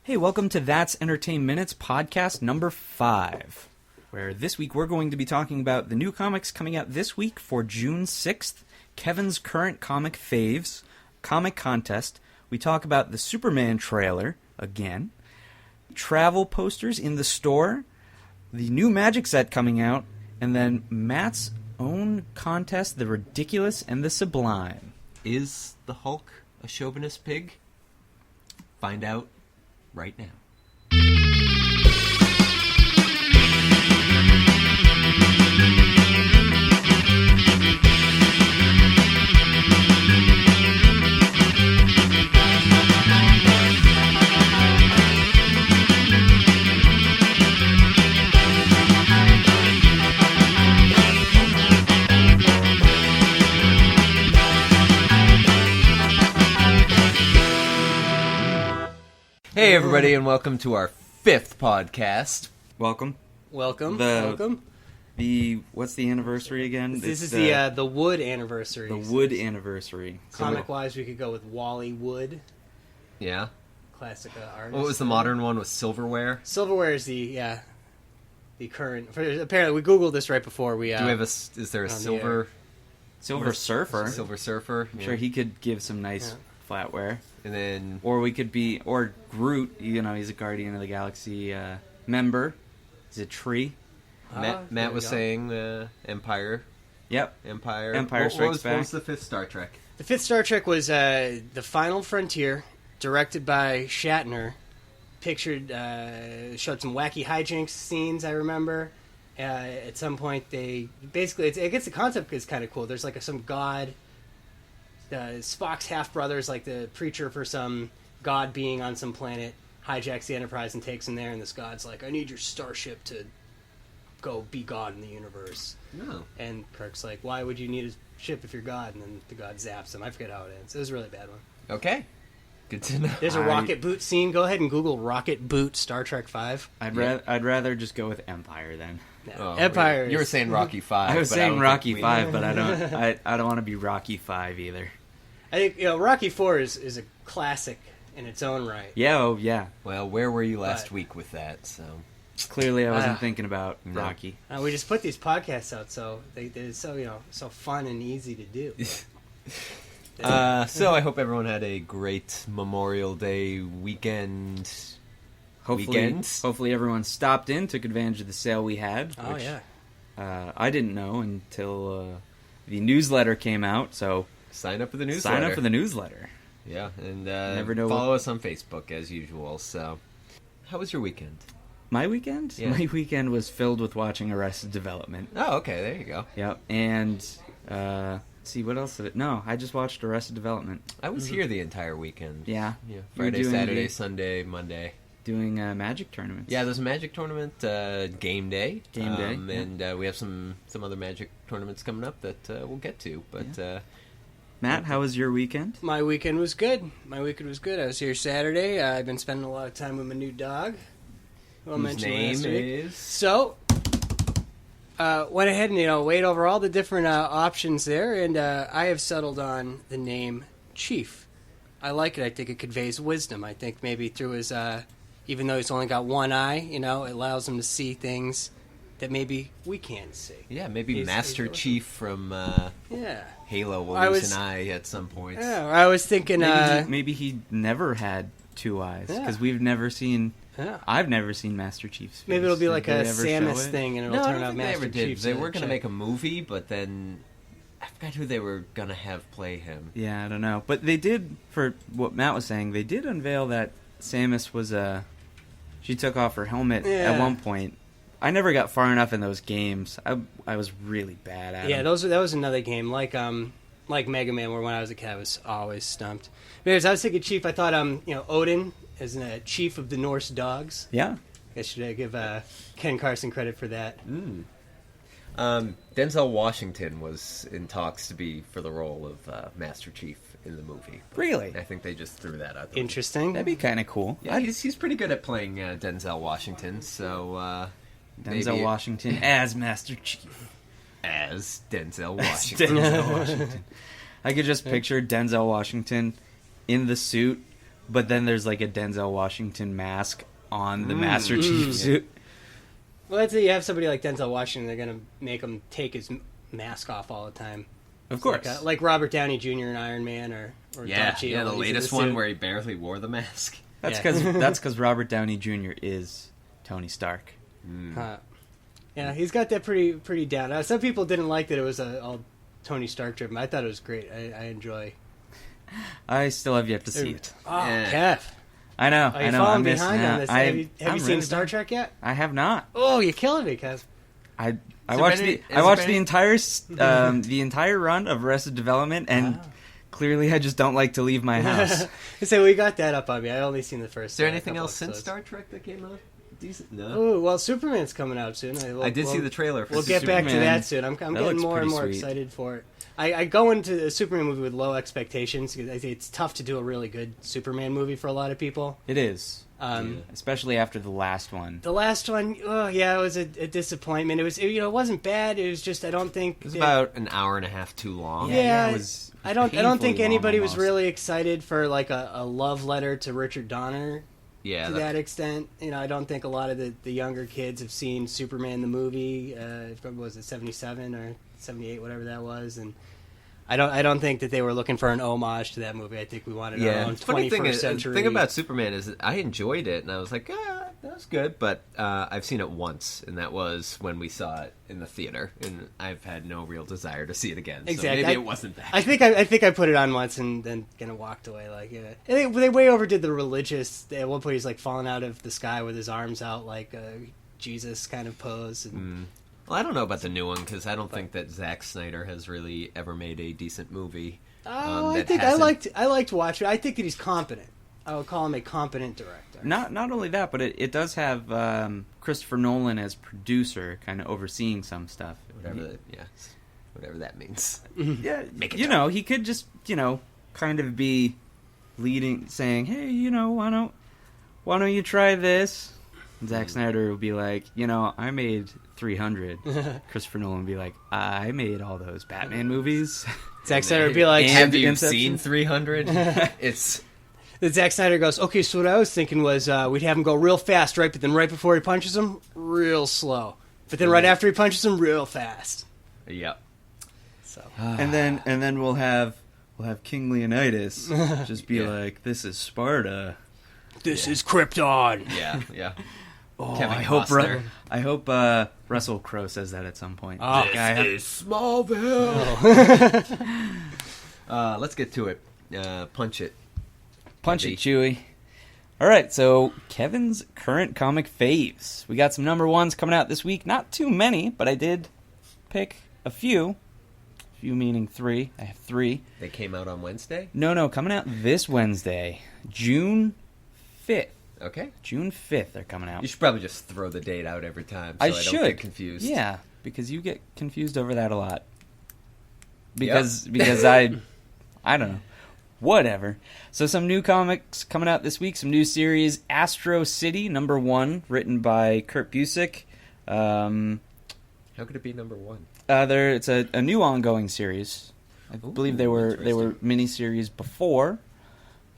Hey, welcome to That's Entertain Minutes podcast number 5, where this week we're going to be talking about the new comics coming out this week for June 6th, Kevin's current comic faves, comic contest. We talk about the Superman trailer, again, travel posters in the store, the new Magic set coming out, and then Matt's own contest, The Ridiculous and the Sublime. Is the Hulk a chauvinist pig? Find out right now. Hey everybody, and welcome to our 5th podcast. Welcome. Welcome. What's the anniversary again? This is the Wood anniversary. The Wood anniversary. Comic-wise, we could go with Wally Wood. Yeah. Classic artist. What was the modern one with silverware? Silverware is the current. Apparently, we Googled this right before we. Do we have is there a Silver Surfer? Silver Surfer? I'm sure he could give some nice flatware. And then... Or Groot, he's a Guardian of the Galaxy member. He's a tree. Matt was saying Empire. Yep. Empire Strikes Back. What was the 5th Star Trek? The 5th Star Trek was The Final Frontier, directed by Shatner. Pictured, showed some wacky hijinks scenes, I remember. At some point, I guess the concept is kind of cool. There's like some god... Spock's half-brothers, like the preacher for some god being on some planet, hijacks the Enterprise and takes him there, and this god's like, I need your starship to go be God in the universe. No. And Kirk's like, why would you need a ship if you're God? And then the god zaps him. I forget how it ends. It was a really bad one. Okay. Good to know. There's a rocket boot scene. Go ahead and Google rocket boot Star Trek 5. I'd rather just go with Empire then. No. Oh, Empire. You were saying Rocky 5. I was saying Rocky 5, but I don't want to be Rocky 5 either. I think Rocky 4 is a classic in its own right. Yeah, oh yeah. Well, where were you last week with that? So clearly, I wasn't thinking about Rocky. We just put these podcasts out, so they're so fun and easy to do. So I hope everyone had a great Memorial Day weekend. Hopefully everyone stopped in, took advantage of the sale we had. Oh yeah. I didn't know until the newsletter came out. So sign up for the newsletter. Sign up for the newsletter. Yeah, and Never know follow us on Facebook as usual. So, how was your weekend? My weekend? Yeah. My weekend was filled with watching Arrested Development. Oh, okay, there you go. Yep, and see what else did it? No, I just watched Arrested Development. I was here the entire weekend. Yeah, Friday, Saturday, Sunday, Monday. Doing Magic tournaments. Yeah, there's a Magic tournament, game day. And we have some other Magic tournaments coming up that we'll get to. But Matt, how was your weekend? My weekend was good. I was here Saturday. I've been spending a lot of time with my new dog. Whose name is? So, went ahead and weighed over all the different options there, and I have settled on the name Chief. I like it. I think it conveys wisdom. I think maybe through his, even though he's only got one eye, it allows him to see things that maybe we can't see. Yeah, maybe Master Chief from Halo will lose an eye at some point. Yeah, I was thinking... Maybe he never had two eyes, because we've never seen... Yeah. I've never seen Master Chief's face. Maybe it'll be like a Samus thing, and it'll turn out Master Chief. They were going to make a movie, but then I forgot who they were going to have play him. Yeah, I don't know. But they did, for what Matt was saying, they did unveil that Samus was she took off her helmet at one point. I never got far enough in those games. I was really bad at them. Yeah, that was another game, like Mega Man, where when I was a kid, I was always stumped. Anyways, I was thinking Chief. I thought, Odin as a chief of the Norse dogs. Yeah. I should give Ken Carson credit for that. Denzel Washington was in talks to be for the role of Master Chief in the movie. Really? I think they just threw that out there. Interesting. That'd be kind of cool. Yeah, he's pretty good at playing Denzel Washington, so... Denzel Washington as Master Chief. As Denzel Washington. I could just picture Denzel Washington in the suit but then there's like a Denzel Washington mask on the Master Chief suit. Well, that's it. You have somebody like Denzel Washington, they're going to make him take his mask off all the time. Of course. Like Robert Downey Jr. in Iron Man or Yeah, Don Cheadle yeah, the when he's in latest the one suit. where he barely wore the mask. That's Yeah. because Robert Downey Jr. is Tony Stark. Huh. Yeah, he's got that pretty down. Some people didn't like that it was all Tony Stark driven. I thought it was great. I enjoy. I still have yet to see it. Oh, Yeah. Kev. I know. Are you I know. falling I'm missing behind on out. this? I'm Have you seen really Star bad. Trek yet? I have not. Oh, you're killing me, Kev. I there watched any- the is there any- entire run of Arrested Development, and clearly I just don't like to leave my house. So we got that up on me. I only seen the first. Is there anything couple else since episodes. Star Trek that came out? Decent? No. Oh well, Superman's coming out soon. I did see the trailer for We'll get back to Superman. that soon. I'm getting looks more and pretty more sweet. excited for it. I go into a Superman movie with low expectations because I think it's tough to do a really good Superman movie for a lot of people. It is, Um, especially after the last one. The last one, oh yeah, it was a disappointment. It wasn't bad. It was just I don't think It was that- about an hour and a half too long. Yeah, it was. I don't painfully think long anybody was almost. really excited for like a love letter to Richard Donner Yeah, to that- that extent. I don't think a lot of the younger kids have seen Superman the movie. What was it, 77 or 78, whatever that was, and I don't think that they were looking for an homage to that movie. I think we wanted our own Funny 21st thing is, century. the thing about Superman is that I enjoyed it, and I was like, that was good. But I've seen it once, and that was when we saw it in the theater, and I've had no real desire to see it again. Exactly. So maybe it wasn't that. I think I put it on once and then kind of walked away. Like they way overdid the religious. At one point, he's like falling out of the sky with his arms out, like Jesus kind of pose. And Well, I don't know about the new one because I don't think that Zack Snyder has really ever made a decent movie. Oh, I that think hasn't- I liked watching. I think that he's competent. I would call him a competent director. Not only that, but it does have Christopher Nolan as producer, kind of overseeing some stuff. Whatever that means. Yeah, Make it he could just kind of be leading, saying, "Hey, why don't you try this?" And Zack Snyder would be like, I made 300. Christopher Nolan would be like, I made all those Batman movies. Zack Snyder would be like, And Have you Inception? seen 300? It's then Zack Snyder goes, okay, so what I was thinking was we'd have him go real fast, right? But then right before he punches him, real slow. But then right after he punches him, real fast. yep. So and then we'll have King Leonidas just be Yeah. like, "This is Sparta." this is Krypton. Yeah. Oh, Kevin I Costner. hope Russell Crowe says that at some point. Oh. That guy- Smallville. Let's get to it. Punch it. Punch Heavy. it, Chewy. All right, so Kevin's current comic faves. We got some number ones coming out this week. Not too many, but I did pick a few. Few meaning 3. I have 3. They came out on Wednesday. No, coming out this Wednesday, June 5th. Okay. June 5th they're coming out. You should probably just throw the date out every time so I should don't get confused. Yeah, because you get confused over that a lot. Because I don't know. Whatever. So some new comics coming out this week. Some new series. Astro City, number 1, written by Kurt Busiek. How could it be number 1? It's a new ongoing series. I believe they were interesting. miniseries before.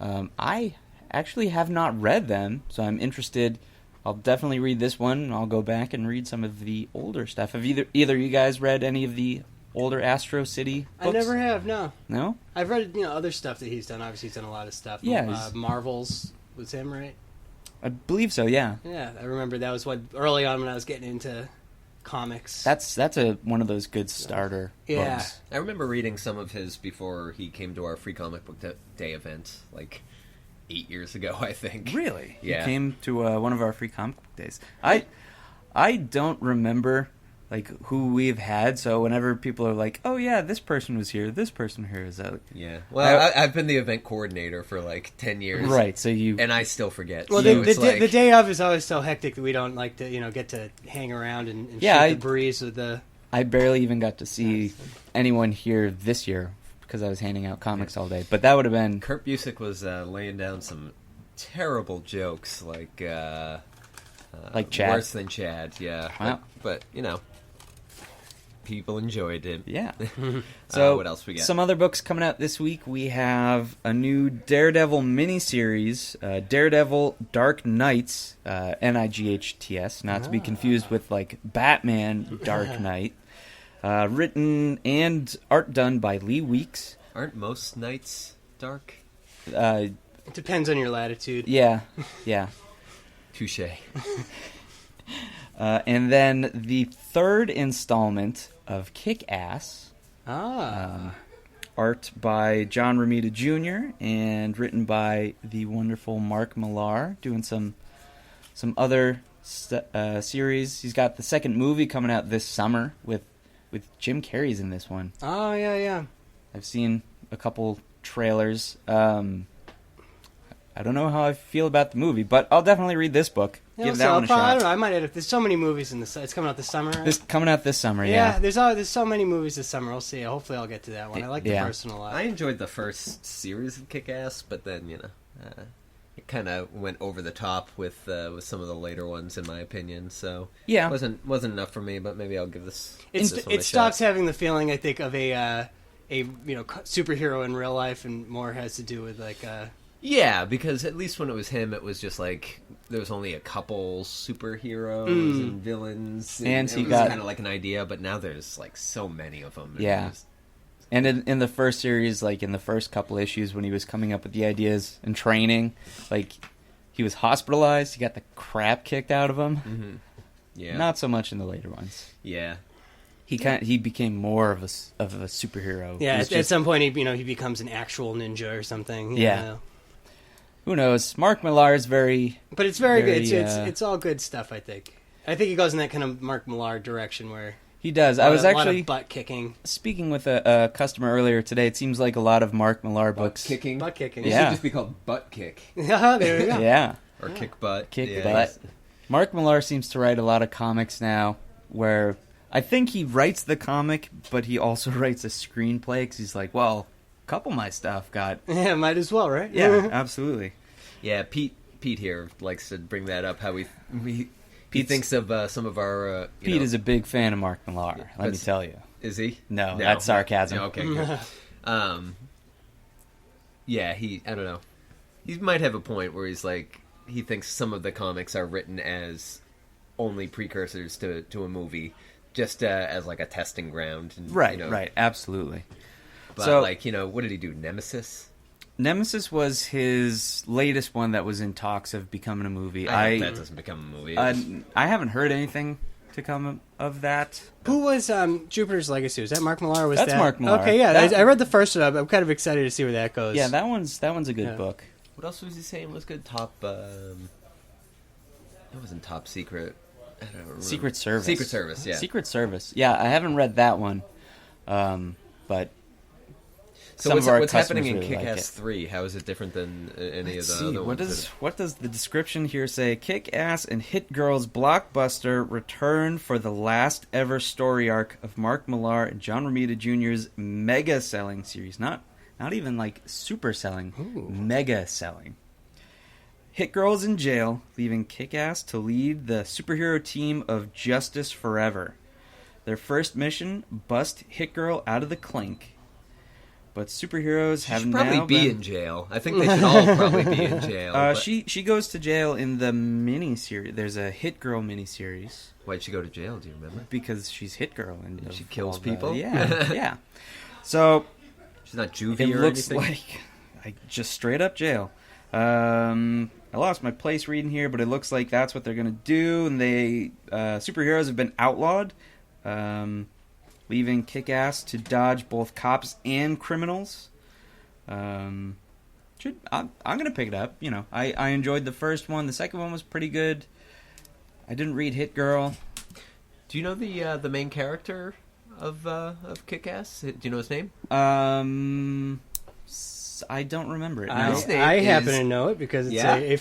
I actually have not read them, so I'm interested. I'll definitely read this one, and I'll go back and read some of the older stuff. Have either you guys read any of the older Astro City books? I never have, no. No? I've read other stuff that he's done. Obviously, he's done a lot of stuff. Yeah, Marvel's was him, right? I believe so, yeah. Yeah, I remember that was early on when I was getting into comics. That's one of those good starter Yeah. books. I remember reading some of his before he came to our free comic book day event, like 8 years ago, I think. Really? Yeah. You came to one of our free comic book days. I don't remember like who we've had, so whenever people are like, "Oh yeah, this person was here, this person here," is that Yeah. Well, I've been the event coordinator for like 10 years. right? So you And I still forget. Well, So the it's like, day of is always so hectic that we don't like to, get to hang around and Yeah, shoot the breeze with the. I barely even got to see anyone here this year because I was handing out comics all day. But that would have been Kurt Busiek was laying down some terrible jokes, like Chad. worse than Chad. Yeah. Wow. But people enjoyed it. Yeah. So what else we got? Some other books coming out this week. We have a new Daredevil miniseries, Daredevil Dark Knights, Nights, not to be confused with like Batman Dark Knight. Written and art done by Lee Weeks. Aren't most nights dark? It depends on your latitude. Yeah. Touche. And then the third installment of Kick-Ass. Art by John Romita Jr. and written by the wonderful Mark Millar, doing some other series. He's got the second movie coming out this summer with Jim Carrey's in this one. Oh, yeah. I've seen a couple trailers. I don't know how I feel about the movie, but I'll definitely read this book. Give that one a shot. I don't know. I might edit. There's so many movies in this. It's coming out this summer. Right? This coming out this summer, yeah. There's so many movies this summer. We'll see. Hopefully, I'll get to that one. I like the Yeah. first one a lot. I enjoyed the first series of Kick-Ass, but then it kind of went over the top with some of the later ones, in my opinion. So Yeah. wasn't enough for me. But maybe I'll give this. It stops having the feeling, I think, of a superhero in real life, and more has to do with like. Yeah, because at least when it was him, it was just like there was only a couple superheroes and villains, And it he was got- kind of like an idea. But now there's like so many of them. Yeah. And in the first series, like in the first couple issues, when he was coming up with the ideas and training, like he was hospitalized. He got the crap kicked out of him. Yeah. Not so much in the later ones. Yeah. He became more of a superhero. Yeah, He was at just- some point, he becomes an actual ninja or something. Yeah. know. Who knows? Mark Millar is very. But it's very good. Very, It's all good stuff. I think he goes in that kind of Mark Millar direction where He does. a I lot was of- lot actually of butt kicking. speaking with a customer earlier today. It seems like a lot of Mark Millar books. Kicking. Butt kicking. It Yeah. should just be called butt kick There we go. Yeah, or kick butt. kick Yeah, butt. Mark Millar seems to write a lot of comics now, where I think he writes the comic, but he also writes a screenplay because he's like, well, a couple of my stuff got. Yeah, might as well, right? Yeah, absolutely. Yeah, Pete here likes to bring that up. How he Pete's- thinks of some of our. Pete is a big fan of Mark Millar. Let me That's- tell you. Is he? No, that's sarcasm. Yeah, okay, good. Yeah, I don't know. He might have a point where he's like, he thinks some of the comics are written as only precursors to a movie, just as like a testing ground. And, Right, right, absolutely. But So- like, what did he do? Nemesis? Nemesis was his latest one that was in talks of becoming a movie. I hope that doesn't become a movie. I haven't heard anything to come of that. Who was Jupiter's Legacy? Was that Mark Millar? Or was That's that... Mark Millar. Okay, yeah, That- I read the first one. I'm kind of excited to see where that goes. Yeah, that one's a good Yeah. book. What else was he saying was good? Top. That wasn't Top Secret. I don't remember. Secret Service. Secret Service, yeah. Secret Service. Yeah, I haven't read that one, but So some of our what's happening customers in really like Kick-Ass it. 3? How is it different than any Let's of the see, other ones? what does the description here say? Kick-Ass and Hit Girls blockbuster return for the last ever story arc of Mark Millar and John Romita Jr.'s mega selling series. Not even like super selling, mega selling. Hit Girls in jail, leaving Kick-Ass to lead the superhero team of Justice Forever. Their first mission: bust Hit Girl out of the clink. But superheroes She have should probably now be been... in jail. I think they should all probably be in jail. but She goes to jail in the miniseries. There's a Hit Girl miniseries why'd she go to jail? Do you remember? because she's Hit Girl and She kills people? Yeah, yeah. So She's not juvie it or looks anything? like just straight up jail. I lost my place reading here, but it looks like that's what they're gonna do. And they superheroes have been outlawed, leaving Kick-Ass to dodge both cops and criminals. I'm gonna pick it up. I enjoyed the first one. The second one was pretty good. I didn't read Hit Girl. Do you know the main character of Kick-Ass? Do you know his name? I don't remember it. No. His name I happen is- to know it because it's Yeah? a